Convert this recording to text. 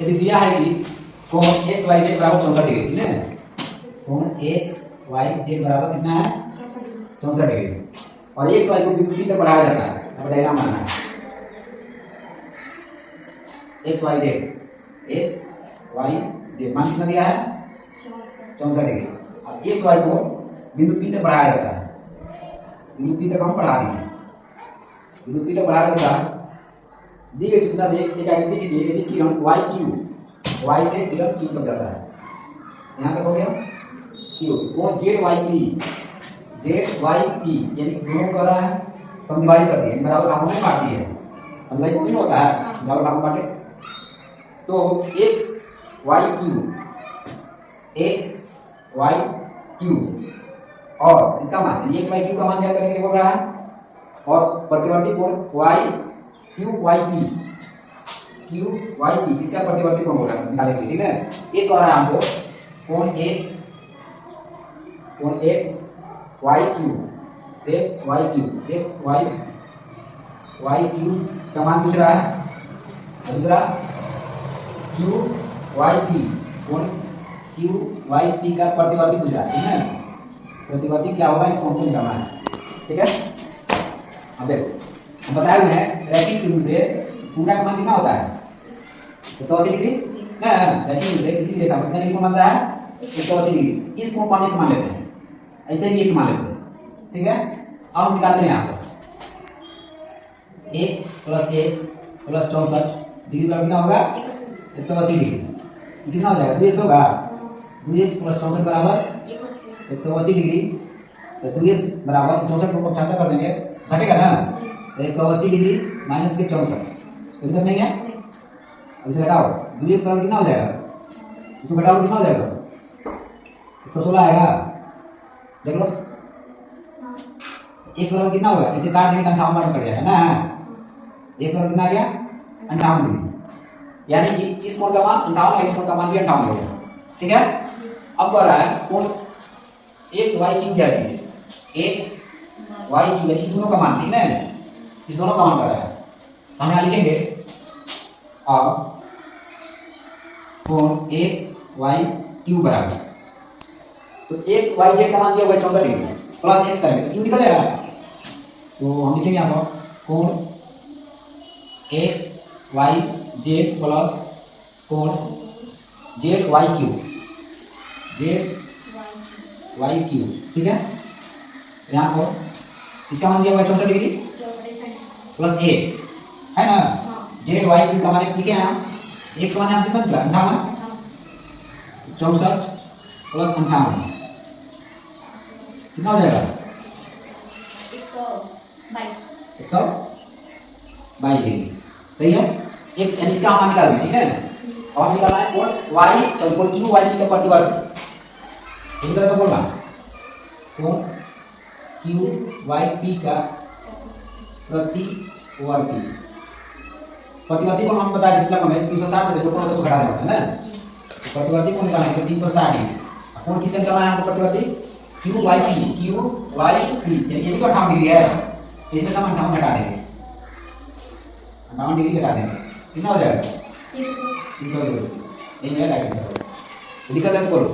यदि दिया है कि कोण एक्स वाई जेड बराबर 64 डिग्री, ठीक है, कोण एक्स वाई जेड बराबर कितना है 64 डिग्री, और एक्स वाई को बिंदु बी तक बढ़ाया जाता है। अब डायग्राम बनाना है, एक्स वाई जेड मान कितना दिया है 64 डिग्री। अब एक्स वाई को बिंदु पी तक बढ़ाया जाता है, बिंदु पी तक हम बढ़ा दिए, बिंदु पी तक बढ़ाया जाता है। दी गई सूचना से एक आकृति कीजिए, यदि किरण वाई से किरण क्यू तक जाता है, यहाँ तक हो गया क्यू, कोण जेड वाई पी यानी दोनों कर रहा है समद्विभाजन कर दिए, बराबर भागों में काट दिए, समद्विभाजन क्यों होता है बराबर भागों में काटे, तो एक्स वाई क्यू और इसका मान एक्स वाई क्यू का मान क्या करने के लिए बोल रहा है, और प्रतिवर्ती कोण वाई क्यू वाई पी इसका प्रतिवर्ती कोण बोल रहा है निकालेंगे, ठीक है। ये तो आ रहा है हमको कोण एक्स वाई क्यू का मान पूछ रहा है, दूसरा क्यू वाई पी कोण क्यू वाई पी का प्रतिवर्ती पूछ रहा है, ठीक है। प्रतिवर्ती क्या होगा इस कोण को निकालना है, ठीक है। अब देखो हम बताए हुए हैं रैखिक त्रिभुज से पूरा का मान कितना होता है 180 डिग्री, रैखिक त्रिभुज से किसी भी रेखा पर कितना डिग्री कोण बनता है 180 डिग्री। इस कोण को हम x मान लेते हैं, ऐसे ही x मान लेते हैं, ठीक है। अब हम निकालते हैं यहाँ पर x प्लस 64 डिग्री बराबर कितना होगा 180 डिग्री, कितना हो जाएगा 2x होगा, 2x प्लस 64 बराबर 180 डिग्री, तो 2x बराबर 64 को 75 कर देंगे, घटेगा ना, तो 180 डिग्री माइनस के 64 दिक्कत नहीं है। अब इसे घटाओ, 2x बराबर कितना हो जाएगा, इसको घटाओ कितना हो जाएगा 116 आएगा, देख लो x बराबर कितना होगा, इसे काट देंगे तो 58 बार कट जाएगा ना, x बराबर कितना आ गया 58 डिग्री, यानी कि इस कोण का मान 58 है, इस कोण का मान भी 58 हो गया, ठीक है। अब कह रहा है कोण एक्स वाई क्यू क्या कीजिए, एक्स वाई क्यू यानी दोनों का मान, ठीक है, इस दोनों का मान कर रहा है, हम यहाँ लिखेंगे अब कोण एक्स वाई क्यू बराबर, तो एक्स वाई जेड का मान दिया हुआ है 64 डिग्री, प्लस एक्स करेंगे तो क्यू निकल जाएगा, तो हम लिखेंगे यहाँ पर कोण एक्स वाई जेड प्लस कोण जेड वाई क्यू, ठीक है। यहाँ पर इसका मान दिया हुआ है 64 डिग्री प्लस एक्स है ना, जेड वाई क्यू का मान एक्स लिखे हैं, एक्स का मान यहाँ कितना निकला 58, 64 प्लस 58 कितना हो जाएगा 122 डिग्री, सही है। एक यानी इसका मान निकाल देंगे, ठीक है। और निकालना है कोण वाई, चलो कोण क्यू वाई पी का प्रतिवर्ती, इधर तो बोलना कोण क्यू वाई पी का प्रतिवर्ती को हम बता दें पिछला में 360 में से जो कोण होता है उसको घटा देना है ना, तो प्रतिवर्ती को निकालना है 360 डिग्री, कोण किससे निकालना है हमको प्रतिवर्ती क्यू वाई पी यानी ये भी 58 डिग्री है, इसमें से हम 58 घटा देंगे, 58 डिग्री घटा देंगे, कितना हो जाएगा 300 डिग्री, ये है डायरेक्ट, दिक्कत है तो करो।